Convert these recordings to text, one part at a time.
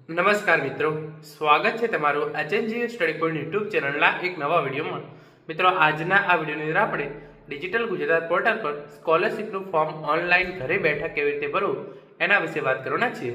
નમસ્કાર મિત્રો, સ્વાગત છે તમારું એચએનજી સ્ટડી પોઈન્ટ યુટ્યુબ ચેનલના એક નવા વિડીયોમાં. મિત્રો, આજના આ વિડીયોની અંદર આપણે ડિજિટલ ગુજરાત પોર્ટલ પર સ્કોલરશિપનું ફોર્મ ઓનલાઈન ઘરે બેઠા કેવી રીતે ભરવું એના વિશે વાત કરવાના છીએ.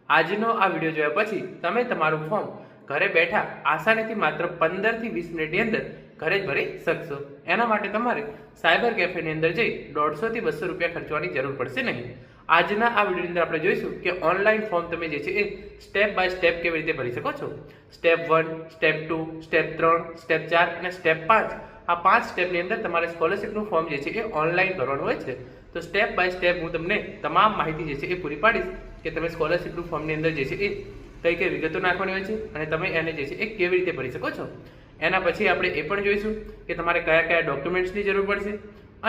આજનો આ વિડીયો જોયા પછી તમે તમારું ફોર્મ ઘરે બેઠા આસાનીથી માત્ર 15 થી 20 મિનિટની અંદર ઘરે જ ભરી શકશો. એના માટે તમારે સાયબર કેફેની અંદર જઈ 150 થી 200 રૂપિયા ખર્ચવાની જરૂર પડશે નહીં. આજના આ વિડીયોની અંદર આપણે જોઈશું કે ઓનલાઈન ફોર્મ તમે જે છે એ સ્ટેપ બાય સ્ટેપ કેવી રીતે ભરી શકો છો. સ્ટેપ 1, સ્ટેપ 2, સ્ટેપ 3, સ્ટેપ 4 અને સ્ટેપ 5, આ 5 સ્ટેપની અંદર તમારે સ્કોલરશિપનું ફોર્મ જે છે એ ઓનલાઈન ભરવાનું હોય છે. તો સ્ટેપ બાય સ્ટેપ હું તમને તમામ માહિતી જે છે એ પૂરી પાડીશ કે તમે સ્કોલરશિપનું ફોર્મની અંદર જે છે એ કઈ કઈ વિગતો નાખવાની હોય છે અને તમે એને જે છે એ કેવી રીતે ભરી શકો છો. એના પછી આપણે એ પણ જોઈશું કે તમારે કયા કયા ડોક્યુમેન્ટ્સની જરૂર પડશે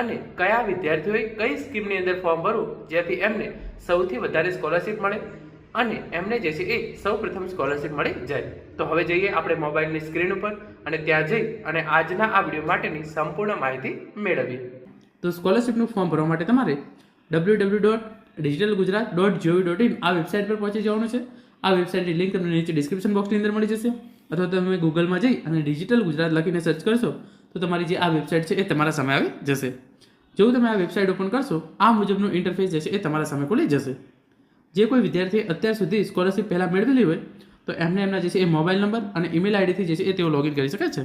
અને કયા વિદ્યાર્થીઓએ કઈ સ્કીમની અંદર ફોર્મ ભરવું જેથી એમને સૌથી વધારે સ્કોલરશિપ મળે અને એમને જે છે એ સૌ પ્રથમ સ્કોલરશિપ મળી જાય. તો હવે જઈએ આપણે મોબાઈલની સ્ક્રીન ઉપર અને ત્યાં જઈ અને આજના આ વિડીયો માટેની સંપૂર્ણ માહિતી મેળવીએ. તો સ્કોલરશિપનું ફોર્મ ભરવા માટે તમારે www.digitalgujarat.gov.in આ વેબસાઇટ પર પહોંચી જવાનું છે. આ વેબસાઇટની લિંક તમને નીચે ડિસ્ક્રિપ્શન બોક્સની અંદર મળી જશે, અથવા તમે ગૂગલમાં જઈ અને ડિજિટલ ગુજરાત લખીને સર્ચ કરશો તો તમારી જે આ વેબસાઇટ છે એ તમારા સામે આવી જશે. જેવું તમે આ વેબસાઇટ ઓપન કરશો આ મુજબનું ઇન્ટરફેસ જે છે એ તમારા સામે ખુલી જશે. જે કોઈ વિદ્યાર્થીએ અત્યાર સુધી સ્કોલરશિપ પહેલાં મેળવેલી હોય તો એમને એમના જે છે એ મોબાઈલ નંબર અને ઈમેલ આઈડીથી જે છે એ તેઓ લોગિન કરી શકે છે.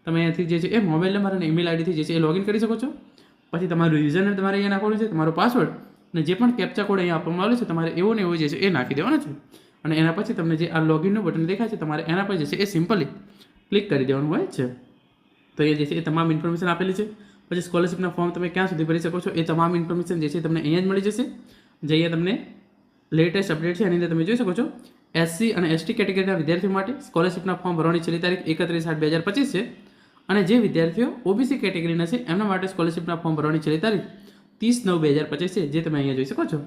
તમે અહીંયાથી જે છે એ મોબાઈલ નંબર અને ઈમેલ આઈડીથી જે છે એ લોગિન કરી શકો છો. પછી તમારું યુઝરનેમ તમારે અહીંયા નાખવાનું છે, તમારો પાસવર્ડ અને જે પણ કેપ્ચા કોડ અહીંયા આપવામાં આવેલો છે તમારે એવો ને એવો જે છે એ નાખી દેવાનો છે. અને એના પછી તમને જે આ લોગિનનું બટન દેખાય છે તમારે એના પર જે છે એ સિમ્પલી ક્લિક કરી દેવાનું હોય છે. તો એ જે છે એ તમામ ઇન્ફોર્મેશન આપેલી છે. પછી સ્કોલરશિપના ફોર્મ તમે ક્યાં સુધી ભરી શકો છો એ તમામ ઇન્ફોર્મેશન જે છે તમને અહીંયા જ મળી જશે. જે અહીંયા તમને લેટેસ્ટ અપડેટ છે એની અંદર તમે જોઈ શકો છો એસસી અને એસટી કેટેગરીના વિદ્યાર્થીઓ માટે સ્કોલરશિપના ફોર્મ ભરવાની છેલ્લી તારીખ 31/8/2025 છે. અને જે વિદ્યાર્થીઓ ઓબીસી કેટેગરીના છે એમના માટે સ્કોલરશિપના ફોર્મ ભરવાની છેલ્લી તારીખ 30/9/2025 છે, જે તમે અહીંયા જોઈ શકો છો.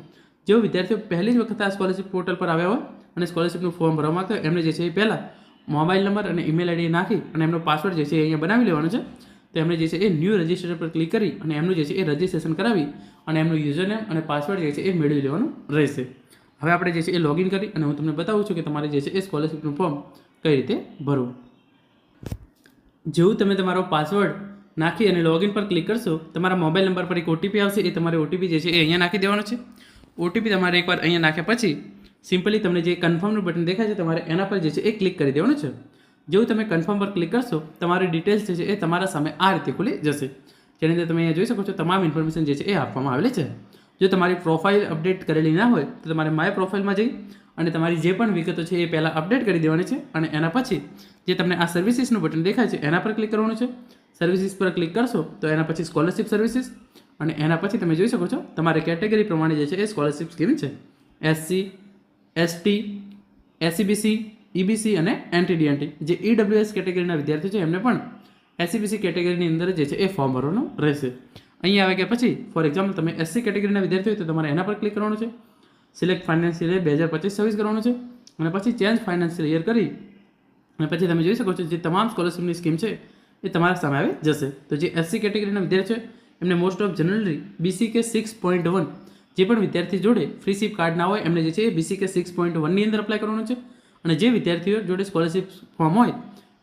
જેઓ વિદ્યાર્થીઓ પહેલી જ વખત આ સ્કોલરશિપ પોર્ટલ પર આવ્યા હોય અને સ્કોલરશિપનું ફોર્મ ભરવા માંગતા હોય એમને જે છે એ પહેલાં મોબાઈલ નંબર અને ઈમેલ આઈડી નાખી અને એમનો પાસવર્ડ જે છે એ અહીંયા બનાવી લેવાનો છે. તો એમને જે છે એ ન્યૂ રજિસ્ટ્રેશન પર ક્લિક કરી અને એમનું જે છે એ રજિસ્ટ્રેશન કરાવી અને એમનું યુઝરનેમ અને પાસવર્ડ જે છે એ મેળવી લેવાનું રહેશે. હવે આપણે જે છે એ લોગિન કરી અને હું તમને બતાવું છું કે તમારે જે છે એ સ્કોલરશિપનું ફોર્મ કઈ રીતે ભરવું. જેવું તમે તમારો પાસવર્ડ નાખી અને લોગિન પર ક્લિક કરશો તમારા મોબાઈલ નંબર પર એક ઓટીપી આવશે. એ તમારે ઓટીપી જે છે એ અહીંયા નાખી દેવાનો છે. ઓટીપી તમારે એકવાર અહીંયા નાખ્યા પછી સિમ્પલી તમને જે કન્ફર્મનું બટન દેખાય છે તમારે એના પર જે છે એ ક્લિક કરી દેવાનું છે. જેવું તમે કન્ફર્મ પર ક્લિક કરશો તમારી ડિટેલ્સ જે છે એ તમારા સામે આ રીતે ખુલી જશે. જેની અંદર તમે અહીંયા જોઈ શકો છો તમામ ઇન્ફોર્મેશન જે છે એ આપવામાં આવેલી છે. જો તમારી પ્રોફાઇલ અપડેટ કરેલી ના હોય તો તમારે માય પ્રોફાઇલમાં જઈ અને તમારી જે પણ વિગતો છે એ પહેલાં અપડેટ કરી દેવાની છે. અને એના પછી જે તમને આ સર્વિસીસનું બટન દેખાય છે એના પર ક્લિક કરવાનું છે. સર્વિસીસ પર ક્લિક કરશો તો એના પછી સ્કોલરશિપ સર્વિસીસ અને એના પછી તમે જોઈ શકો છો તમારે કેટેગરી પ્રમાણે જે છે એ સ્કોલરશિપ સ્કીમ છે. એસસી, એસટી, એસસીબીસી, ઈબીસી અને એનટીડીએનટી જે ઈડબ્લ્યુએસ કેટેગરીના વિદ્યાર્થીઓ છે એમને પણ એસસીબીસી કેટેગરીની અંદર જે છે એ ફોર્મ ભરવાનું રહેશે. અહીંયા આવે કે પછી ફોર એક્ઝામ્પલ તમે એસસી કેટેગરીના વિદ્યાર્થીઓ હોય તો તમારે એના પર ક્લિક કરવાનું છે. સિલેક્ટ ફાઇનાન્શિયલ યર 2025-26 કરવાનું છે અને પછી ચેન્જ ફાઇનાન્શિયલ યર કરી અને પછી તમે જોઈ શકો છો જે તમામ સ્કોલરશિપની સ્કીમ છે એ તમારા સામે આવી જશે. તો જે એસસી કેટેગરીના વિદ્યાર્થીઓ એમને મોસ્ટ ઓફ જનરલી BCK 6.1 જે પણ વિદ્યાર્થી જોડે ફ્રી સીપ કાર્ડ ના હોય એમને જે છે એ BCK 6.1ની અંદર અપ્લાય કરવાનું છે. અને જે વિદ્યાર્થીઓ જોડે સ્કોલરશિપ ફોર્મ હોય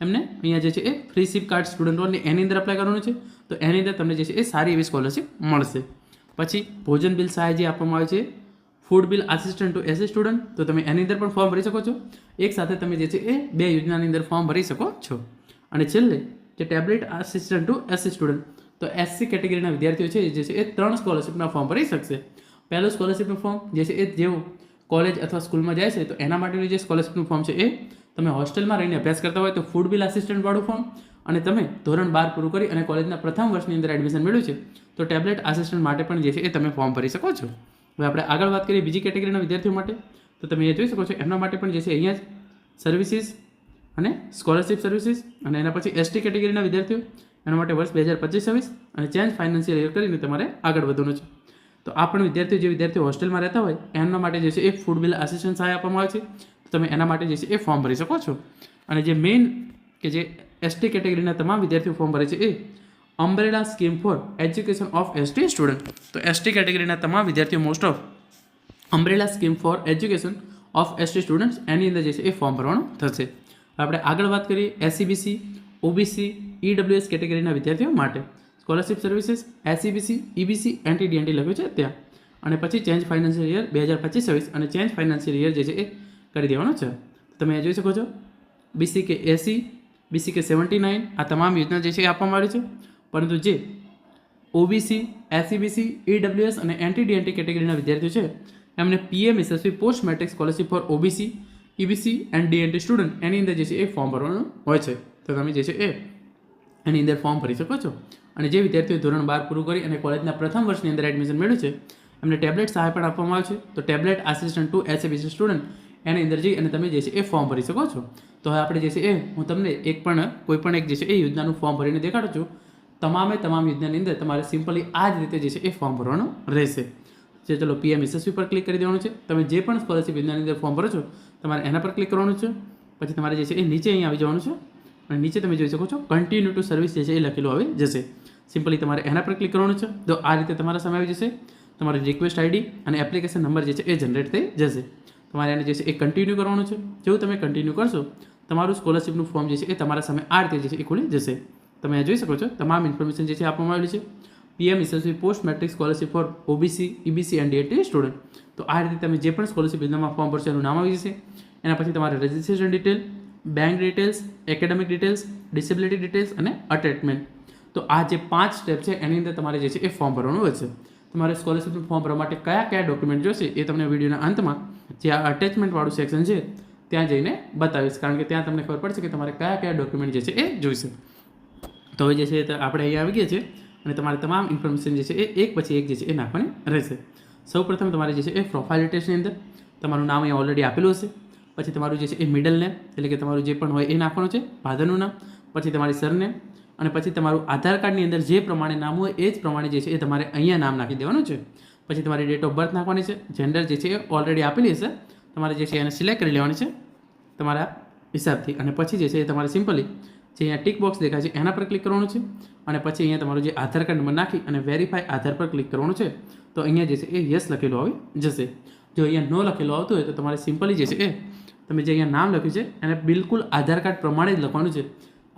એમને અહીંયા જે છે એ ફ્રી સીપ કાર્ડ સ્ટુડન્ટ લોનની એની અંદર અપ્લાય કરવાનું છે. તો એની અંદર તમને જે છે એ સારી એવી સ્કોલરશિપ મળશે. પછી ભોજન બિલ સહાય જે આપવામાં આવે છે, food bill assistant to SC student, તો તમે એની અંદર પણ ફોર્મ ભરી શકો છો. એક સાથે તમે જે છે એ 2 યોજનાની અંદર ફોર્મ ભરી શકો છો. અને છેલ્લે જે tablet assistant to SC student, તો એસસી કેટેગરીના વિદ્યાર્થીઓ છે જે છે એ 3 સ્કોલરશિપના ફોર્મ ભરી શકશે. પહેલું સ્કોલરશિપનું ફોર્મ જે છે એ જેવું કોલેજ અથવા સ્કૂલમાં જાય છે તો એના માટેનું જે સ્કોલરશિપનું ફોર્મ છે એ તમે હોસ્ટેલમાં રહીને અભ્યાસ કરતા હોય તો ફૂડ બિલ આસિસ્ટન્ટવાળું ફોર્મ, અને તમે ધોરણ 12 પૂરું કરી અને કોલેજના પ્રથમ વર્ષની અંદર એડમિશન મેળવ્યું છે તો ટેબ્લેટ આસિસ્ટન્ટ માટે પણ જે છે એ તમે ફોર્મ ભરી શકો છો. હવે આપણે આગળ વાત કરીએ બીજી કેટેગરીના વિદ્યાર્થીઓ માટે, તો તમે એ જોઈ શકો છો એમના માટે પણ જે છે અહીંયા જ સર્વિસીસ અને સ્કોલરશિપ સર્વિસીસ અને એના પછી એસટી કેટેગરીના વિદ્યાર્થીઓ એના માટે વર્ષ 2025-26 અને ચેન્જ ફાઇનાન્શિયલ યર કરીને તમારે આગળ વધવાનું છે. તો આ પણ જે વિદ્યાર્થીઓ હોસ્ટેલમાં રહેતા હોય એમના માટે જે છે એ ફૂડ બિલ આસિસ્ટન્ટ સહાય આપવામાં આવે છે. તો તમે એના માટે જે છે એ ફોર્મ ભરી શકો છો. અને જે મેઇન કે જે એસટી કેટેગરીના તમામ વિદ્યાર્થીઓ ફોર્મ ભરે છે એ umbrella scheme for education of ST student. તો એસટી કેટેગરીના તમામ વિદ્યાર્થીઓ most of umbrella scheme for education of ST students એની અંદર જે છે એ ફોર્મ ભરવાનું થશે. આપણે આગળ વાત કરીએ SCBC, OBC, EWS કેટેગરીના વિદ્યાર્થીઓ માટે scholarship services SCBC, EBC, NTDNT લખ્યું છે ત્યાં, અને પછી ચેન્જ ફાઇનાન્શિયલ યર 2025-26 અને ચેન્જ ફાઇનાન્શિયલ યર જે છે એ કરી દેવાનો છે. તમે જોઈ શકો છો BCK 80, BCK 79 આ તમામ યોજના જે છે એ આપવામાં આવી છે. પરંતુ જે OBC, SCBC, EWS અને NTDNT કેટેગરીના વિદ્યાર્થીઓ છે એમને PMSSB post matric scholarship for OBC, EBC and DNT student એની અંદર જે છે એ ફોર્મ ભરવાનું હોય છે. તો તમે જે છે એ એની અંદર ફોર્મ ભરી શકો છો. અને જે વિદ્યાર્થીઓ ધોરણ 12 પૂરું કરી અને કોલેજના પ્રથમ વર્ષની અંદર એડમિશન મેળવ્યું છે એમને ટેબ્લેટ સહાય પણ આપવામાં આવે છે. તો tablet assistant to SCBC student એની અંદર જઈ અને તમે જે છે એ ફોર્મ ભરી શકો છો. તો હવે આપણે જે છે એ હું તમને કોઈ પણ એક જે છે એ યોજનાનું ફોર્મ ભરીને દેખાડું છું. તમામ યોજનાની અંદર તમારે સિમ્પલી આ જ રીતે જે છે એ ફોર્મ ભરવાનું રહેશે. ચલો PMSSB પર ક્લિક કરી દેવાનું છે. તમે જે પણ સ્કોલરશિપ યોજનાની અંદર ફોર્મ ભરો છો તમારે એના પર ક્લિક કરવાનું છે. પછી તમારે જે છે એ નીચે અહીં આવી જવાનું છે અને નીચે તમે જોઈ શકો છો કન્ટિન્યુ ટુ સર્વિસ જે છે એ લખેલું આવી જશે. સિમ્પલી તમારે એના પર ક્લિક કરવાનું છે. તો આ રીતે તમારા સામે આવી જશે. તમારી રિક્વેસ્ટ આઈડી અને એપ્લિકેશન નંબર જે છે એ જનરેટ થઈ જશે. તમારે એને જે છે એ કન્ટિન્યુ કરવાનું છે. જેવું તમે કન્ટિન્યુ કરશો તમારું સ્કોલરશિપનું ફોર્મ જે છે એ તમારા સામે આ રીતે જે છે એ ખુલી જશે. તમે જોઈ શકો છો તમામ ઇન્ફોર્મેશન જે છે આપવામાં આવેલી છે. PMSSB post matric scholarship for OBC, EBC and DNT student. તો આ રીતે તમે જે પણ સ્કોલરશિપ યોજનામાં ફોર્મ ભરશો એનું નામ આવી જશે. એના પછી તમારે registration detail, bank details, academic details, disability details અને અટેચમેન્ટ. તો આ જે 5 સ્ટેપ છે એની અંદર તમારે જે છે એ ફોર્મ ભરવાનું હોય છે. તમારે સ્કોલરશિપનું ફોર્મ ભરવા માટે કયા ડોક્યુમેન્ટ જોશે એ તમને વિડીયોના અંતમાં જે આ અટેચમેન્ટવાળું સેક્શન છે ત્યાં જઈને બતાવીશ. કારણ કે ત્યાં તમને ખબર પડશે કે તમારે કયા ડોક્યુમેન્ટ જે છે એ જોઈશે. તો હવે જે છે આપણે અહીંયા આવી ગયા છે અને તમારે તમામ ઇન્ફોર્મેશન જે છે એ એક પછી એક જે છે એ નાખવાની રહેશે. સૌપ્રથમ તમારે જે છે એ પ્રોફાઇલ ડિટેલ્સની અંદર તમારું નામ અહીંયા ઓલરેડી આપેલું હશે. પછી તમારું જે છે એ મિડલ નેમ એટલે કે તમારું જે પણ હોય એ નાખવાનું છે, ફાધરનું નામ, પછી તમારી સરનેમ, અને પછી તમારું આધાર કાર્ડની અંદર જે પ્રમાણે નામ હોય એ જ પ્રમાણે જે છે એ તમારે અહીંયા નામ નાખી દેવાનું છે. પછી તમારી ડેટ ઓફ બર્થ નાખવાની છે. જેન્ડર જે છે એ ઓલરેડી આપેલી હશે, તમારે જે છે એને સિલેક્ટ કરી લેવાની છે તમારા હિસાબથી. અને પછી જે છે એ તમારે સિમ્પલી જે અહીંયા ટિક બોક્સ દેખાય છે એના પર ક્લિક કરવાનું છે. અને પછી અહીંયા તમારું જે આધાર કાર્ડ નંબર નાખી અને વેરીફાઈ આધાર પર ક્લિક કરવાનું છે. તો અહીંયા જે છે એ યસ લખેલું આવી જશે. જો અહીંયા નો લખેલું આવતું હોય તો તમારે સિમ્પલી જે છે એ તમે જે અહીંયા નામ લખ્યું છે એને બિલકુલ આધાર કાર્ડ પ્રમાણે જ લખવાનું છે.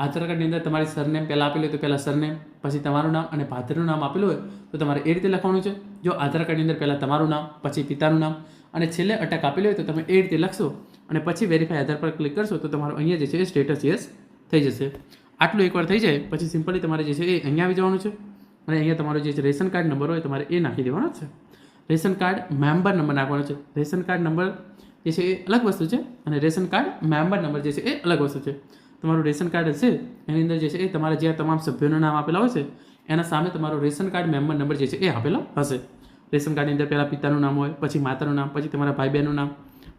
આધાર કાર્ડની અંદર તમારી સરનેમ પહેલાં આપેલું હોય તો પહેલાં સરનેમ, પછી તમારું નામ અને ફાધરનું નામ આપેલું હોય તો તમારે એ રીતે લખવાનું છે. જો આધાર કાર્ડની અંદર પહેલાં તમારું નામ, પછી પિતાનું નામ અને છેલ્લે અટક આપેલું હોય તો તમે એ રીતે લખશો અને પછી વેરીફાઈ આધાર પર ક્લિક કરશો તો તમારું અહીંયા જે છે એ સ્ટેટસ યસ થઈ જશે. આટલું એકવાર થઈ જાય પછી સિમ્પલી તમારે જે છે એ અહીંયા આવી જવાનું છે અને અહીંયા તમારો જે રેશન કાર્ડ નંબર હોય તમારે એ નાખી દેવાનો છે. રેશન કાર્ડ મેમ્બર નંબર નાખવાનો છે. રેશન કાર્ડ નંબર જે છે એ અલગ વસ્તુ છે અને રેશન કાર્ડ મેમ્બર નંબર જે છે એ અલગ વસ્તુ છે. તમારું રેશન કાર્ડ હશે એની અંદર જે છે એ તમારા જે તમામ સભ્યોના નામ આપેલા હોય છે એના સામે તમારો રેશન કાર્ડ મેમ્બર નંબર જે છે એ આપેલો હશે. રેશન કાર્ડની અંદર પહેલાં પિતાનું નામ હોય, પછી માતાનું નામ, પછી તમારા ભાઈ બહેનનું નામ,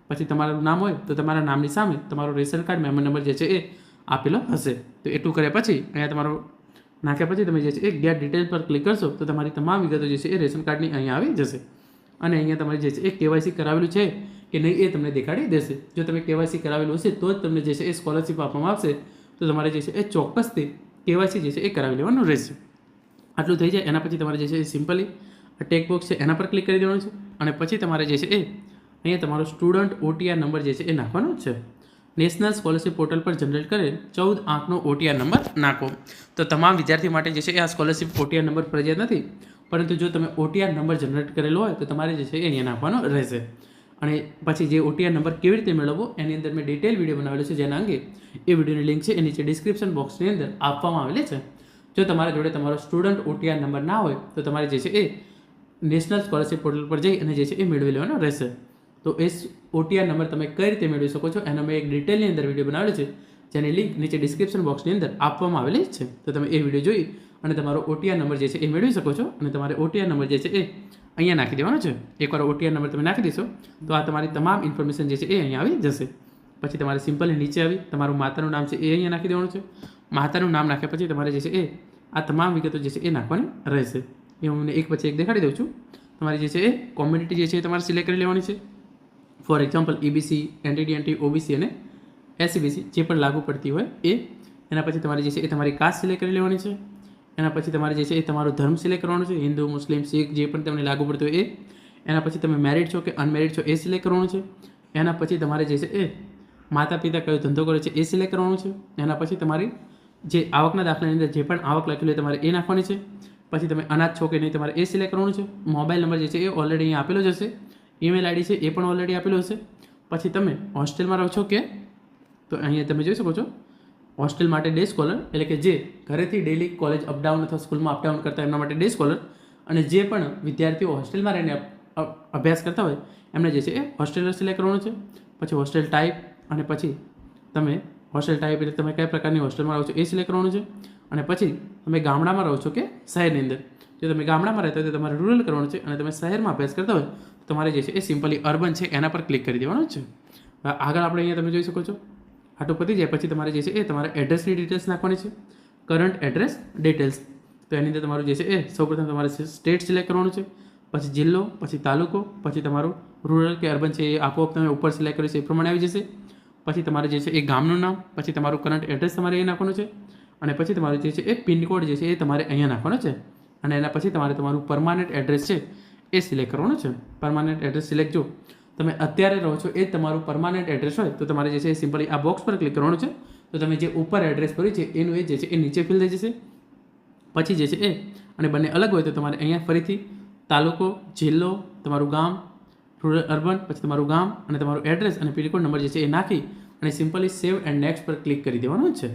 પછી તમારું નામ હોય તો તમારા નામની સામે તમારો રેશન કાર્ડ મેમ્બર નંબર જે છે એ આપેલો હશે. તો એટલું કર્યા પછી અહીંયા તમારો નાખ્યા પછી તમે જે છે એ ગેટ ડિટેલ પર ક્લિક કરશો તો તમારી તમામ વિગતો જે છે એ રેશન કાર્ડની અહીંયા આવી જશે. અને અહીંયા તમારે જે છે એ KYC કરાવેલું છે કે નહીં એ તમને દેખાડી દેશે. જો તમે KYC કરાવેલું હશે તો જ તમને જે છે એ સ્કોલરશિપ આપવામાં આવશે. તો તમારે જે છે એ ચોક્કસથી KYC જે છે એ કરાવી લેવાનું રહેશે. આટલું થઈ જાય એના પછી તમારે જે છે એ સિમ્પલી ટેક બોક્સ છે એના પર ક્લિક કરી દેવાનું છે અને પછી તમારે જે છે એ અહીંયા તમારો સ્ટુડન્ટ OTR નંબર જે છે એ નાખવાનો છે. નેશનલ સ્કોલરશિપ પોર્ટલ પર જનરેટ કરેલ 14 અંકનો OTR નંબર નાખો. તો તમામ વિદ્યાર્થી માટે જે છે એ આ સ્કોલરશિપ OTR નંબર ફરજિયાત નથી, પરંતુ જો તમે OTR નંબર જનરેટ કરેલો હોય તો તમારે જે છે એ અહીંયા નાખવાનો રહેશે. અને પછી જે OTR નંબર કેવી રીતે મેળવવો એની અંદર મેં ડિટેલ વિડીયો બનાવેલો છે જેના અંગે એ વિડીયોની લિંક છે એ નીચે ડિસ્ક્રિપ્શન બોક્સની અંદર આપવામાં આવેલી છે. જો તમારા જોડે તમારો સ્ટુડન્ટ OTR નંબર ના હોય તો તમારે જે છે એ નેશનલ સ્કોલરશિપ પોર્ટલ પર જઈ અને જે છે એ મેળવી લેવાનો રહેશે. તો એ OTR નંબર તમે કઈ રીતે મેળવી શકો છો એનો મેં એક ડિટેલની અંદર વિડીયો બનાવેલો છે જેની લિંક નીચે ડિસ્ક્રિપ્શન બોક્સની અંદર આપવામાં આવેલી છે. તો તમે એ વિડીયો જોઈ અને તમારો OTR નંબર જે છે એ મેળવી શકો છો. અને તમારે OTR નંબર જે છે એ અહીંયા નાખી દેવાનો છે. એકવાર OTR નંબર તમે નાખી દેશો તો આ તમારી તમામ ઇન્ફોર્મેશન જે છે એ અહીંયા આવી જશે. પછી તમારે સિમ્પલી નીચે આવી તમારું માતાનું નામ છે એ અહીંયા નાખી દેવાનું છે. માતાનું નામ નાખ્યા પછી તમારે જે છે એ આ તમામ વિગતો જે છે એ નાખવાની રહેશે. એ હું એક પછી એક દેખાડી દઉં છું. તમારી જે છે એ કોમ્યુનિટી જે છે એ તમારે સિલેક્ટ કરી લેવાની છે. For example EBC, NTDNT, OBC અને SCBC જે પણ લાગુ પડતી હોય એ. એના પછી તમારે જે છે એ તમારી કાસ્ટ સિલેક્ટ કરી લેવાની છે. એના પછી તમારે જે છે એ તમારો ધર્મ સિલેક્ટ કરવાનો છે, હિન્દુ, મુસ્લિમ, શીખ જે પણ તમને લાગુ પડતું હોય એ. એના પછી તમે મેરિડ છો કે અનમેરિડ છો એ સિલેક્ટ કરવાનું છે. એના પછી તમારે જે છે એ માતા પિતા કયો ધંધો કરે છે એ સિલેક્ટ કરવાનું છે. એના પછી તમારી જે આવકના દાખલાની અંદર જે પણ આવક લખેલી હોય તમારે એ નાખવાની છે. પછી તમે અનાજ છો કે નહીં તમારે એ સિલેક્ટ કરવાનું છે. મોબાઈલ નંબર જે છે એ ઓલરેડી અહીંયા આપેલો જ હશે. ઈમેલ આઈડી છે એ પણ ઓલરેડી આપેલો હશે. પછી તમે હોસ્ટેલમાં રહો છો કે, તો અહીંયા તમે જોઈ શકો છો હોસ્ટેલ માટે ડે સ્કોલર, એટલે કે જે ઘરેથી ડેલી કોલેજ અપડાઉન અથવા સ્કૂલમાં અપડાઉન કરતા એમના માટે ડે સ્કોલર, અને જે પણ વિદ્યાર્થીઓ હોસ્ટેલમાં રહીને અભ્યાસ કરતા હોય એમને જે છે એ હોસ્ટેલર સિલેક્ટ કરવાનું છે. પછી હોસ્ટેલ ટાઈપ, અને પછી તમે હોસ્ટેલ ટાઈપ એટલે તમે કયા પ્રકારની હોસ્ટેલમાં રહો છો એ સિલેક્ટ કરવાનું છે. અને પછી તમે ગામડામાં રહો છો કે શહેરની અંદર, જો તમે ગામડામાં રહેતા હોય તો તમારે રૂરલ કરવાનું છે, અને તમે શહેરમાં અભ્યાસ કરતા હોય તો તમારે જે છે એ સિમ્પલી અર્બન છે એના પર ક્લિક કરી દેવાનું છે. આગળ આપણે અહીંયા તમે જોઈ શકો છો આટલું પતી જાય પછી તમારે જે છે એ તમારે એડ્રેસની ડિટેલ્સ નાખવાની છે, કરંટ એડ્રેસ ડિટેલ્સ. તો એની અંદર તમારું જે છે એ સૌપ્રથમ તમારે સ્ટેટ સિલેક્ટ કરવાનું છે, પછી જિલ્લો, પછી તાલુકો, પછી તમારું રૂરલ કે અર્બન છે એ આપોઆપ તમે ઉપર સિલેક્ટ કર્યું છે એ પ્રમાણે આવી જશે. પછી તમારે જે છે એ ગામનું નામ, પછી તમારું કરંટ એડ્રેસ તમારે એ નાખવાનું છે, અને પછી તમારું જે છે એ પિનકોડ જે છે એ તમારે અહીંયા નાખવાનો છે. અને એના પછી તમારે તમારું પરમાનન્ટ એડ્રેસ છે એ સિલેક્ટ કરવાનું છે. પરમાનન્ટ એડ્રેસ સિલેક્ટ જો તમે અત્યારે રહો છો એ તમારું પરમાનન્ટ એડ્રેસ હોય તો તમારે જે છે એ સિમ્પલી આ બોક્સ પર ક્લિક કરવાનું છે. તો તમે જે ઉપર એડ્રેસ ભર્યું છે એનું એ જે છે એ નીચે ફિલ થઈ જશે. પછી જે છે એ અને બંને અલગ હોય તો તમારે અહીંયા ફરીથી તાલુકો, જિલ્લો, તમારું ગામ, રૂરલ અર્બન, પછી તમારું ગામ અને તમારું એડ્રેસ અને પિનકોડ નંબર જે છે એ નાખી અને સિમ્પલી સેવ એન્ડ નેક્સ્ટ પર ક્લિક કરી દેવાનું છે.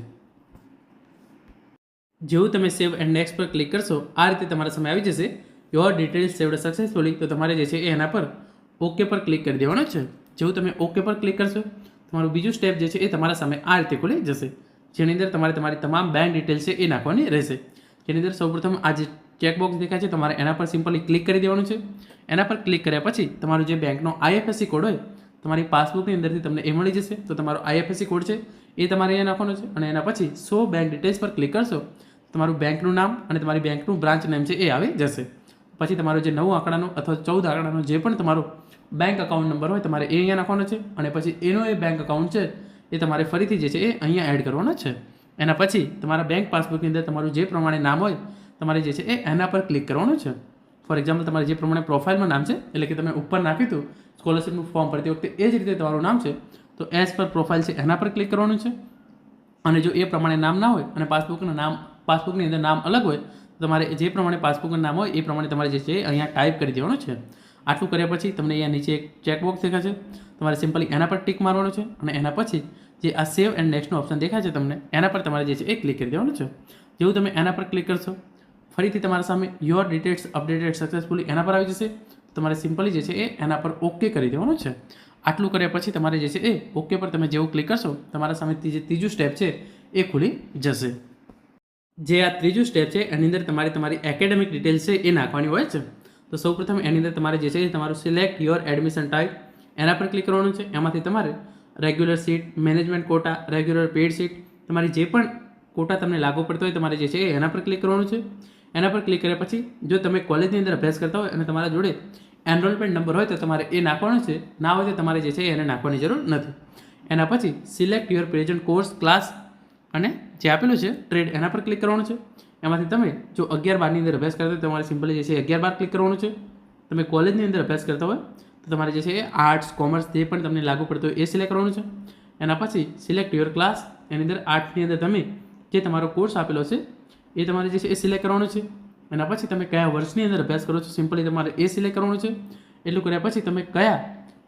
જેવું તમે સેવ એન્ડ નેક્સ્ટ પર ક્લિક કરશો આ રીતે તમારા સામે આવી જશે યોર ડિટેલ્સ સેવડ સક્સેસફુલી. તો તમારે જે છે એ એના પર ઓકે પર ક્લિક કરી દેવાનું છે. જેવું તમે ઓકે પર ક્લિક કરશો તમારું બીજું સ્ટેપ જે છે એ તમારા સામે આ રીતે ખુલી જશે, જેની અંદર તમારે તમારી તમામ બેંક ડિટેલ્સ છે એ નાખવાની રહેશે. જેની અંદર સૌપ્રથમ આ જે ચેકબોક્સ દેખાય છે તમારે એના પર સિમ્પલી ક્લિક કરી દેવાનું છે. એના પર ક્લિક કર્યા પછી તમારું જે બેંકનો આઈએફએસસી કોડ હોય તમારી પાસબુકની અંદરથી તમને એ મળી જશે. તો તમારો આઈએફએસસી કોડ છે એ તમારે અહીંયા નાખવાનો છે, અને એના પછી શો બેંક ડિટેલ્સ પર ક્લિક કરશો તમારું બેંકનું નામ અને તમારી બેંકનું બ્રાન્ચ નેમ છે એ આવી જશે. પછી તમારો જે 9 આંકડાનો અથવા 14 આંકડાનો જે પણ તમારો બેંક અકાઉન્ટ નંબર હોય તમારે એ અહીંયા નાખવાનો છે, અને પછી એનો એ બેંક અકાઉન્ટ છે એ તમારે ફરીથી જે છે એ અહીંયા એડ કરવાનો છે. એના પછી તમારા બેંક પાસબુકની અંદર તમારું જે પ્રમાણે નામ હોય તમારે જે છે એ એના પર ક્લિક કરવાનું છે. ફોર એક્ઝામ્પલ તમારે જે પ્રમાણે પ્રોફાઇલમાં નામ છે એટલે કે તમે ઉપર નાખ્યું હતું સ્કોલરશિપનું ફોર્મ ભરતી વખતે એ જ રીતે તમારું નામ છે તો એઝ પર પ્રોફાઇલ છે એના પર ક્લિક કરવાનું છે. અને જો એ પ્રમાણે નામ ના હોય અને પાસબુકની અંદર નામ અલગ હોય તો તમારે જે પ્રમાણે પાસબુકનું નામ હોય એ પ્રમાણે તમારે જે છે એ અહીંયા ટાઈપ કરી દેવાનું છે. આટલું કર્યા પછી તમને અહીંયા નીચે એક ચેકબોક્સ દેખાશે, તમારે સિમ્પલી એના પર ટિક મારવાનું છે, અને એના પછી જે આ સેવ એન્ડ નેક્સ્ટનો ઓપ્શન દેખાય છે તમને એના પર તમારે જે છે એ ક્લિક કરી દેવાનું છે. જેવું તમે એના પર ક્લિક કરશો ફરીથી તમારા સામે યોર ડિટેલ્સ અપડેટેડ સક્સેસફુલી એના પર આવી જશે. તમારે સિમ્પલી જે છે એ એના પર ઓકે કરી દેવાનું છે. આટલું કર્યા પછી તમારે જે છે એ ઓકે પર તમે જેવું ક્લિક કરશો તમારા સામે જે ત્રીજું સ્ટેપ છે એ ખુલી જશે. જે આ ત્રીજું સ્ટેપ છે એની અંદર તમારી એકેડેમિક ડિટેલ્સ છે એ નાખવાની હોય છે. તો સૌપ્રથમ એની અંદર તમારે જે છે એ તમારું સિલેક્ટ યોર એડમિશન ટાઈપ એના પર ક્લિક કરવાનું છે. એમાંથી તમારે regular seat, management quota, regular paid seat, તમારી જે પણ કોટા તમને લાગુ પડતો હોય તમારે જે છે એના પર ક્લિક કરવાનું છે. એના પર ક્લિક કર્યા પછી જો તમે કોલેજની અંદર અભ્યાસ કરતા હોય અને તમારા જોડે એનરોલમેન્ટ નંબર હોય તો તમારે એ નાખવાનો છે, ના હોય તો તમારે જે છે એને નાખવાની જરૂર નથી. એના પછી select your present course, class અને જે આપેલું છે ટ્રેડ એના પર ક્લિક કરવાનું છે. એમાંથી તમે જો 11-12ની અંદર અભ્યાસ કરતા હોય તમારે સિમ્પલી જે છે 11-12 ક્લિક કરવાનું છે. તમે કોલેજની અંદર અભ્યાસ કરતા હોય તો તમારે જે છે એ આર્ટ્સ, કોમર્સ જે પણ તમને લાગુ પડતો હોય એ સિલેક્ટ કરવાનું છે. એના પછી સિલેક્ટ યોર ક્લાસ, એની અંદર આર્ટ્સની અંદર તમે જે તમારો કોર્સ આપેલો છે એ તમારે જે છે એ સિલેક્ટ કરવાનું છે. એના પછી તમે કયા વર્ષની અંદર અભ્યાસ કરો છો સિમ્પલી તમારે એ સિલેક્ટ કરવાનું છે. એટલું કર્યા પછી તમે કયા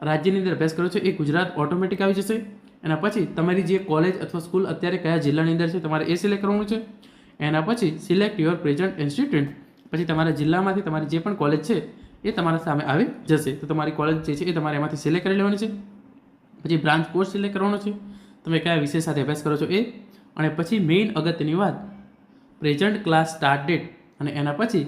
રાજ્યની અંદર અભ્યાસ કરો છો એ ગુજરાત ઓટોમેટિક આવી જશે. એના પછી તમારી જે કોલેજ અથવા સ્કૂલ અત્યારે કયા જિલ્લાની અંદર છે તમારે એ સિલેક્ટ કરવાનું છે. એના પછી સિલેક્ટ યોર પ્રેઝન્ટ ઇન્સ્ટિટ્યૂટ, પછી તમારા જિલ્લામાંથી તમારી જે પણ કોલેજ છે એ તમારા સામે આવી જશે. તો તમારી કોલેજ જે છે એ તમારે એમાંથી સિલેક્ટ કરી લેવાની છે. પછી બ્રાન્ચ કોર્સ સિલેક્ટ કરવાનો છે, તમે કયા વિષય સાથે અભ્યાસ કરો છો એ. અને પછી મેઇન અગત્યની વાત પ્રેઝન્ટ ક્લાસ સ્ટાર્ટ ડેટ અને એના પછી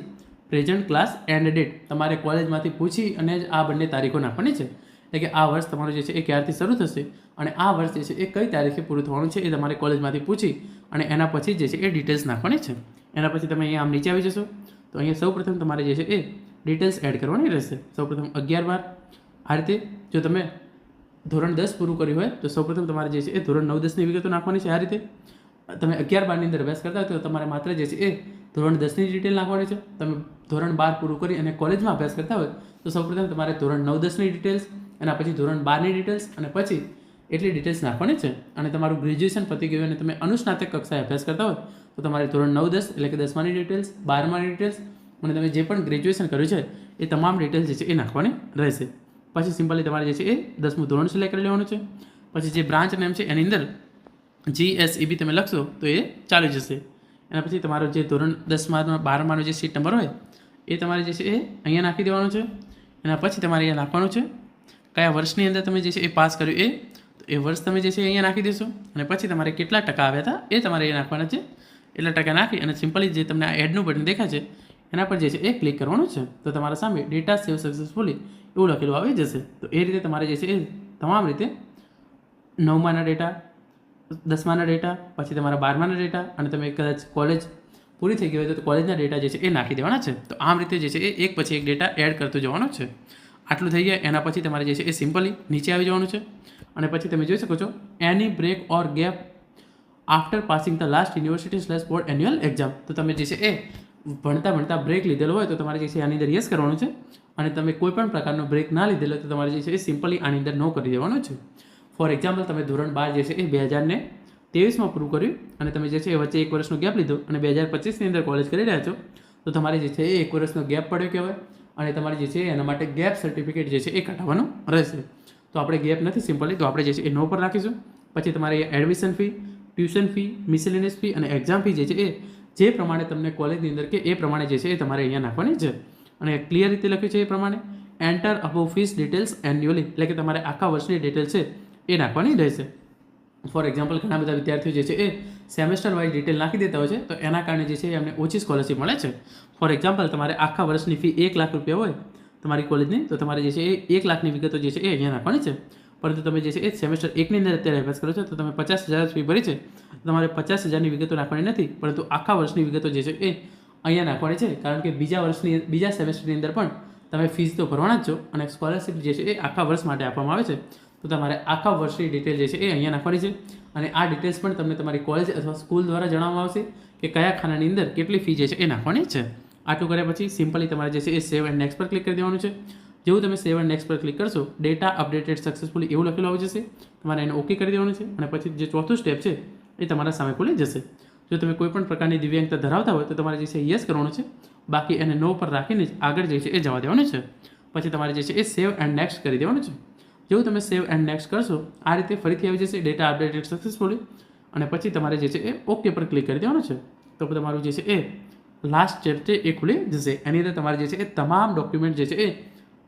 પ્રેઝન્ટ ક્લાસ એન્ડ ડેટ તમારે કોલેજમાંથી પૂછી અને જ આ બંને તારીખો નાખવાની છે. એટલે કે આ વર્ષ તમારું જે છે એ ક્યારથી શરૂ થશે અને આ વર્ષ જે છે એ કઈ તારીખે પૂરું થવાનું છે એ તમારે કોલેજમાંથી પૂછી અને એના પછી જે છે એ ડિટેલ્સ નાખવાની છે. એના પછી તમે અહીંયા આમ નીચે આવી જશો તો અહીંયા સૌપ્રથમ તમારે જે છે એ ડિટેલ્સ એડ કરવાની રહેશે. સૌપ્રથમ 11-12 આ રીતે જો તમે ધોરણ 10 પૂરું કર્યું હોય તો સૌપ્રથમ તમારે જે છે એ ધોરણ 9-10ની વિગતો નાખવાની છે. આ રીતે તમે 11-12ની અંદર અભ્યાસ કરતા હોય તો તમારે માત્ર જે છે એ ધોરણ 10ની ડિટેલ નાખવાની છે. તમે ધોરણ 12 પૂરું કરી અને કોલેજમાં અભ્યાસ કરતા હોય તો સૌપ્રથમ તમારે ધોરણ 9-10ની ડિટેલ્સ એના પછી ધોરણ 12ની ડિટેલ્સ અને પછી એટલી ડિટેલ્સ નાખવાની છે. અને તમારું ગ્રેજ્યુએશન પતી ગયું અને તમે અનુસ્નાતક કક્ષાએ અભ્યાસ કરતા હોય તો તમારે ધોરણ 9, 10 એટલે કે 10માની ડિટેલ્સ, 12માની ડિટેલ્સ અને તમે જે પણ ગ્રેજ્યુએશન કર્યું છે એ તમામ ડિટેલ્સ જે છે એ નાખવાની રહેશે. પછી સિમ્પલી તમારે જે છે એ 10મું ધોરણ સિલેક્ટ કરી લેવાનું છે. પછી જે બ્રાન્ચ નેમ છે એની અંદર GSEB તમે લખશો તો એ ચાલી જશે. એના પછી તમારો જે ધોરણ 10માં 12માનો જે સીટ નંબર હોય એ તમારે જે છે એ અહીંયા નાખી દેવાનો છે. એના પછી તમારે અહીંયા નાખવાનું છે કયા વર્ષની અંદર તમે જે છે એ પાસ કર્યું એ વર્ષ તમે જે છે અહીંયા નાખી દેશો. અને પછી તમારે કેટલા ટકા આવ્યા હતા એ તમારે અહીંયા નાખવાના છે. એટલા ટકા નાખી અને સિમ્પલી જે તમને આ એડનું બટન દેખાય છે એના પર જે છે એ ક્લિક કરવાનું છે. તો તમારા સામે ડેટા સેવ સક્સેસફુલી એવું લખેલું આવી જશે. તો એ રીતે તમારે જે છે એ તમામ રીતે 9માના ડેટા, 10માના ડેટા, પછી તમારા 12માના ડેટા અને તમે કદાચ કોલેજ પૂરી થઈ ગઈ હોય તો કોલેજના ડેટા જે છે એ નાખી દેવાના છે. તો આમ રીતે જે છે એ એક પછી એક ડેટા એડ કરતું જવાનું છે. આટલું થઈ જાય એના પછી તમારે જે છે એ સિમ્પલી નીચે આવી જવાનું છે. અને પછી તમે જોઈ શકો છો any break or gap after passing the last university board annual exam. તો તમે જે છે એ ભણતા બ્રેક લીધેલો હોય તો તમારે જે છે આની અંદર યસ કરવાનું છે. અને તમે કોઈ પણ પ્રકારનો બ્રેક ના લીધેલો તો તમારે જે છે એ સિમ્પલી આની અંદર નો કરી દેવાનું છે. ફોર એક્ઝામ્પલ તમે ધોરણ 12 જે છે એ 2023માં પૂરું કર્યું અને તમે જે છે એ વચ્ચે 1 વર્ષનો ગેપ લીધો અને 2025ની અંદર કોલેજ કરી રહ્યા છો તો તમારે જે છે એ 1 વર્ષનો ગેપ પડ્યો કહેવાય. અને તમારે જે છે એના માટે ગેપ સર્ટિફિકેટ જે છે એ કઢાવવાનું રહેશે. તો આપણે ગેપ નથી સિમ્પલી તો આપણે જે છે એ નો પર રાખીશું. પછી તમારે admission fee, tuition fee, miscellaneous fee અને એક્ઝામ ફી જે છે એ જે પ્રમાણે તમને કોલેજની અંદર કે એ પ્રમાણે જે છે એ તમારે અહીંયા નાખવાની છે. અને ક્લિયર રીતે લખ્યું છે એ પ્રમાણે enter above fees details annually એટલે કે તમારે આખા વર્ષની ડિટેલ છે એ નાખવાની રહેશે. ફોર એક્ઝામ્પલ ઘણા બધા વિદ્યાર્થીઓ જે છે એ સેમેસ્ટર વાઇઝ ડિટેલ નાખી દેતા હોય છે તો એના કારણે જે છે એમને ઓછી સ્કોલરશિપ મળે છે. ફોર એક્ઝામ્પલ તમારે આખા વર્ષની ફી 1 લાખ રૂપિયા હોય તમારી કોલેજની તો તમારે જે છે એ 1 લાખની વિગતો જે છે એ અહીંયા નાખવાની છે. પરંતુ તમે જે છે એ સેમેસ્ટર 1ની અંદર અત્યારે અભ્યાસ કરો છો તો તમે 50,000 ફી ભરી છે તમારે 50,000ની વિગતો નાખવાની નથી પરંતુ આખા વર્ષની વિગતો જે છે એ અહીંયા નાખવાની છે. કારણ કે બીજા સેમેસ્ટરની અંદર પણ તમે ફીસ તો ભરવાના જ છો અને સ્કોલરશિપ જે છે એ આખા વર્ષ માટે આપવામાં આવે છે. તો તમારે આખા વર્ષની ડિટેલ જે છે એ અહીંયા નાખવાની છે. અને આ ડિટેલ્સ પણ તમને તમારી કોલેજ અથવા સ્કૂલ દ્વારા જણાવવામાં આવશે કે કયા ખાનાની અંદર કેટલી ફી જે છે એ નાખવાની છે. આટલું કર્યા પછી સિમ્પલી તમારે જે છે એ સેવ એન્ડ નેક્સ્ટ પર ક્લિક કરી દેવાનું છે. જેવું તમે સેવ એન્ડ નેક્સ્ટ પર ક્લિક કરશો ડેટા અપડેટેડ સક્સેસફુલી એવું લખેલું આવી જશે. તમારે એને ઓકે કરી દેવાનું છે અને પછી જે ચોથું સ્ટેપ છે એ તમારા સામે ખુલી જશે. જો તમે કોઈ પણ પ્રકારની દિવ્યાંગતા ધરાવતા હોય તો તમારે જે છે યસ કરવાનું છે. બાકી એને નો પર રાખીને જ આગળ જે છે એ જવા દેવાનું છે. પછી તમારે જે છે એ સેવ એન્ડ નેક્સ્ટ કરી દેવાનું છે. જેવું તમે સેવ એન્ડ નેક્સ્ટ કરશો આ રીતે ફરીથી આવી જશે ડેટા અપડેટેડ સક્સેસફુલી અને પછી તમારે જે છે એ ઓકે પર ક્લિક કરી દેવાનું છે. તો તમારું જે છે એ લાસ્ટ સ્ટેપ છે એ ખુલી જશે. એની અંદર તમારે જે છે એ તમામ ડોક્યુમેન્ટ જે છે એ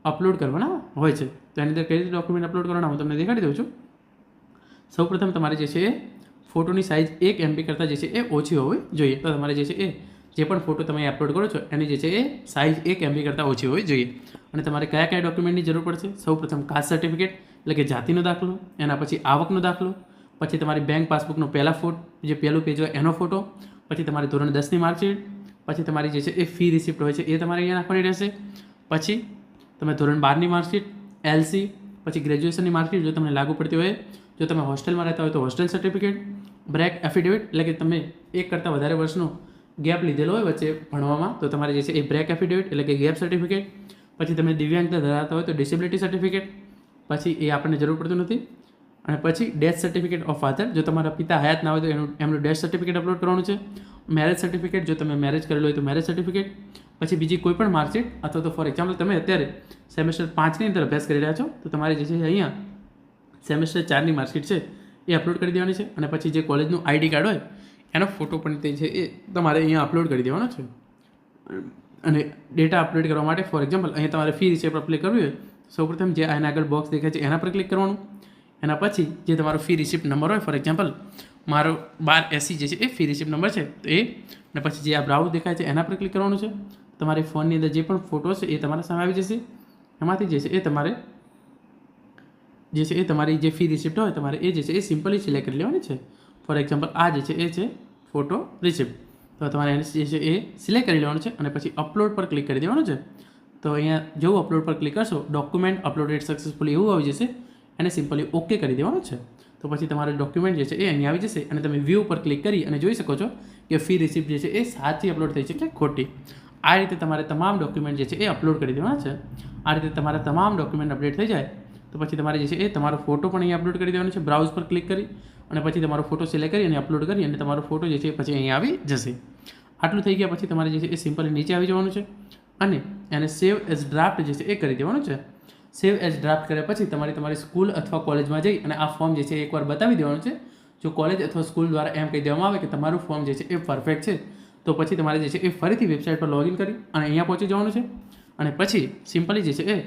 અપલોડ કરવાના હોય છે. તો એની અંદર કઈ રીતે ડોક્યુમેન્ટ અપલોડ કરવાના હું તમને દેખાડી દઉં છું. સૌપ્રથમ તમારે જે છે એ ફોટોની સાઇઝ 1 MB કરતાં જે છે એ ઓછી હોવી જોઈએ. તો તમારે જે છે એ જે પણ ફોટો તમે અપલોડ કરો છો એની જે છે એ સાઇઝ 1 MB કરતાં ઓછી હોવી જોઈએ. અને તમારે કયા કયા ડોક્યુમેન્ટની જરૂર પડશે? સૌપ્રથમ કાસ્ટ સર્ટિફિકેટ એટલે કે જાતિનો દાખલો, એના પછી આવકનો દાખલો, પછી તમારી બેંક પાસબુકનો પહેલું પેજ હોય એનો ફોટો, પછી તમારી ધોરણ 10ની માર્કશીટ, પછી તમારી જે છે એ ફી રિસિપ્ટ હોય છે એ તમારે અહીંયા નાખવાની રહેશે. પછી તમે ધોરણ 12ની માર્કશીટ, LC, પછી ગ્રેજ્યુએશનની માર્કશીટ જો તમને લાગુ પડતી હોય, જો તમે હોસ્ટેલમાં રહેતા હોય તો હોસ્ટેલ સર્ટિફિકેટ, બ્રેક એફિડેવિટ એટલે કે તમે એક કરતાં વધારે વર્ષનો ગેપ લીધેલો હોય વચ્ચે ભણવામાં તો તમારે જે છે એ બ્રેક એફિડેવિટ એટલે કે ગેપ સર્ટિફિકેટ. પછી તમે દિવ્યાંગતા ધરાવતા હોય તો ડિસેબિલિટી સર્ટિફિકેટ, પછી એ આપણને જરૂર પડતું નથી. અને પછી ડેથ સર્ટિફિકેટ ઓફ ફાધર જો તમારા પિતા હયાત ના હોય તો એમનું ડેથ સર્ટિફિકેટ અપલોડ કરવાનું છે. મેરેજ સર્ટિફિકેટ જો તમે મેરેજ કરેલું હોય તો મેરેજ સર્ટિફિકેટ. પછી બીજી કોઈ પણ માર્કશીટ અથવા તો ફોર એક્ઝામ્પલ તમે અત્યારે સેમેસ્ટર 5ની અંદર અભ્યાસ કરી રહ્યા છો તો તમારે જે છે અહીંયા સેમેસ્ટર 4ની માર્કશીટ છે એ અપલોડ કરી દેવાની છે. અને પછી જે કોલેજનું ID કાર્ડ હોય એનો ફોટો પણ તે છે એ તમારે અહીંયા અપલોડ કરી દેવાનો છે. અને ડેટા અપલોડ કરવા માટે ફોર એક્ઝામ્પલ અહીંયા તમારે ફી રિસિપ્ટ અપ્લાય કરવી હોય સૌપ્રથમ જે આના આગળ બોક્સ દેખાય છે એના પર ક્લિક કરવાનું. એના પછી જે તમારો ફી રિસિપ્ટ નંબર હોય ફોર એક્ઝામ્પલ મારો 1280 જે છે એ ફી રિસિપ્ટ નંબર છે તો એ અને પછી જે આ બ્રાઉઝ દેખાય છે એના પર ક્લિક કરવાનું છે. તમારી ફોનની અંદર જે પણ ફોટો છે એ તમારા સામે આવી જશે. એમાંથી જે છે એ તમારે જે છે એ તમારી જે ફી રિસિપ્ટ હોય તમારે એ જે છે એ સિમ્પલી સિલેક્ટ કરી લેવાની છે. ફોર એક્ઝામ્પલ આ જે છે એ છે ફોટો રિસિપ્ટ તો તમારે એને જે છે એ સિલેક્ટ કરી લેવાનું છે અને પછી અપલોડ પર ક્લિક કરી દેવાનું છે. તો અહીંયા જેવું અપલોડ પર ક્લિક કરશો ડોક્યુમેન્ટ અપલોડેડ સક્સેસફુલી એવું આવી જશે એને સિમ્પલી ઓકે કરી દેવાનું છે. તો પછી તમારું ડોક્યુમેન્ટ જે છે એ અહીંયા આવી જશે અને તમે વ્યૂ પર ક્લિક કરી અને જોઈ શકો છો કે ફી રિસિપ્ટ જે છે એ સાચી અપલોડ થઈ છે કે ખોટી. આ રીતે તમારે તમામ ડોક્યુમેન્ટ જે છે એ અપલોડ કરી દેવાના છે. આ રીતે તમારા તમામ ડોક્યુમેન્ટ અપડેટ થઈ જાય તો પછી તમારે જે છે એ તમારો ફોટો પણ અહીંયા અપલોડ કરી દેવાનો છે. બ્રાઉઝ પર ક્લિક કરી અને પછી તમારો ફોટો સિલેક્ટ કરી અને અપલોડ કરી અને તમારો ફોટો જે છે એ પછી અહીંયા આવી જશે. આટલું થઈ ગયા પછી તમારે જે છે એ સિમ્પલી નીચે આવી જવાનું છે અને એને સેવ એઝ ડ્રાફ્ટ જે છે એ કરી દેવાનું છે. સેવ એઝ ડ્રાફ્ટ કર્યા પછી તમારી સ્કૂલ અથવા કોલેજમાં જઈ અને આ ફોર્મ જે છે એ એકવાર બતાવી દેવાનું છે. જો કોલેજ અથવા સ્કૂલ દ્વારા એમ કહી દેવામાં આવે કે તમારું ફોર્મ જે છે એ પરફેક્ટ છે તો પછી તમારે જે છે એ ફરીથી વેબસાઇટ પર લોગિન કરી અને અહીંયા પહોંચી જવાનું છે અને પછી સિમ્પલી જે છે એ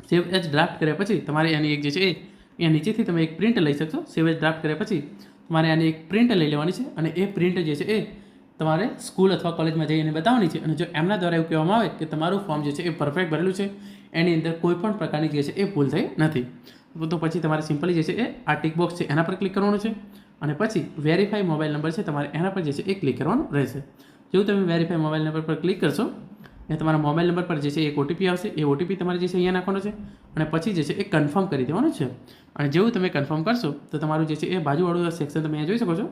સેવ એઝ ડ્રાફ્ટ કર્યા પછી તમારે એની એક જે છે એ અહીંયા નીચેથી તમે એક પ્રિન્ટ લઈ શકશો. સેવ એઝ ડ્રાફ્ટ કર્યા પછી તમારે આની એક પ્રિન્ટ લઈ લેવાની છે અને એ પ્રિન્ટ જે છે એ તમારે સ્કૂલ અથવા કોલેજમાં જઈને બતાવવાની છે. અને જો એમના દ્વારા એવું કહેવામાં આવે કે તમારું ફોર્મ જે છે એ પરફેક્ટ ભરેલું છે, એની અંદર કોઈ પણ પ્રકારની જે છે એ ભૂલ થઈ નથી, તો પછી તમારે સિમ્પલી જે છે એ આ ટિક બોક્સ છે એના પર ક્લિક કરવાનું છે અને પછી વેરીફાઈ મોબાઈલ નંબર છે તમારે એના પર જે છે એ ક્લિક કરવાનું રહેશે. જેવું તમે વેરીફાઈ મોબાઈલ નંબર પર ક્લિક કરશો એ તમારા મોબાઈલ નંબર પર જે છે એક ઓટીપી આવશે. એ ઓટીપી તમારે જે છે અહીંયા નાખવાનો છે અને પછી જે છે એ કન્ફર્મ કરી દેવાનું છે. અને જેવું તમે કન્ફર્મ કરશો તો તમારું જે છે એ બાજુવાળું સેક્શન તમે અહીંયા જોઈ શકો છો,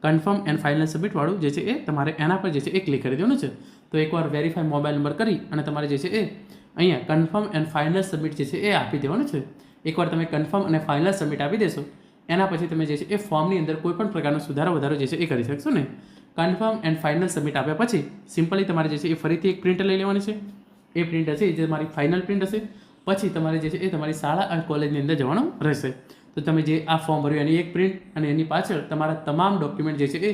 કન્ફર્મ એન્ડ ફાઇનલ સબમિટ વાળું જે છે એ તમારે એના પર જે છે એ ક્લિક કરી દેવાનું છે. તો એકવાર વેરીફાઈ મોબાઈલ નંબર કરી અને તમારે જે છે એ અહીંયા કન્ફર્મ એન્ડ ફાઇનલ સબમિટ જે છે એ આપી દેવાનું છે. એકવાર તમે કન્ફર્મ અને ફાઇનલ સબમિટ આપી દેશો એના પછી તમે જે છે એ ફોર્મની અંદર કોઈ પણ પ્રકારનો સુધારો વધારો જે છે એ કરી શકશો નહીં. કન્ફર્મ એન્ડ ફાઇનલ સબમિટ આપ્યા પછી સિમ્પલી તમારે જે છે એ ફરીથી એક પ્રિન્ટ લઈ લેવાની છે. એ પ્રિન્ટ હશે જે તમારી ફાઇનલ પ્રિન્ટ હશે. પછી તમારે જે છે એ તમારી શાળા અને કોલેજની અંદર જવાનું રહેશે. તો તમે જે આ ફોર્મ ભર્યું એની એક પ્રિન્ટ અને એની પાછળ તમારા તમામ ડોક્યુમેન્ટ જે છે એ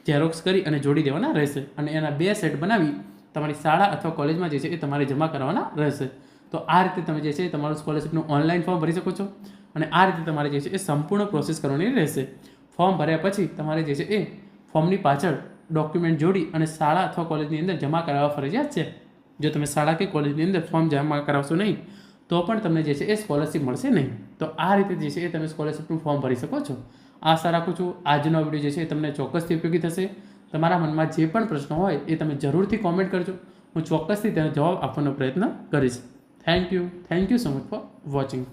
ઝેરોક્સ કરી અને જોડી દેવાના રહેશે અને એના 2 સેટ બનાવી તમારી શાળા અથવા કોલેજમાં જે છે એ તમારે જમા કરવાના રહેશે. તો આ રીતે તમે જે છે એ તમારું સ્કોલરશિપનું ઓનલાઈન ફોર્મ ભરી શકો છો અને આ રીતે તમારે જે છે એ સંપૂર્ણ પ્રોસેસ કરવાની રહેશે. ફોર્મ ભર્યા પછી તમારે જે છે એ ફોર્મની પાછળ ડોક્યુમેન્ટ જોડી અને શાળા અથવા કોલેજની અંદર જમા કરાવવા ફરજિયાત છે. જો તમે શાળા કે કોલેજની અંદર ફોર્મ જમા કરાવશો નહીં તો પણ તમને જે છે એ સ્કોલરશિપ મળશે નહીં. તો આ રીતે જે છે એ તમે સ્કોલરશિપનું ફોર્મ ભરી શકો છો. આશા રાખું છું આજનો વિડીયો જે છે એ તમને ચોક્કસથી ઉપયોગી થશે. તમારા મનમાં જે પણ પ્રશ્નો હોય એ તમે જરૂરથી કોમેન્ટ કરજો. હું ચોક્કસથી તેનો જવાબ આપવાનો પ્રયત્ન કરીશ. Thank you so much for watching.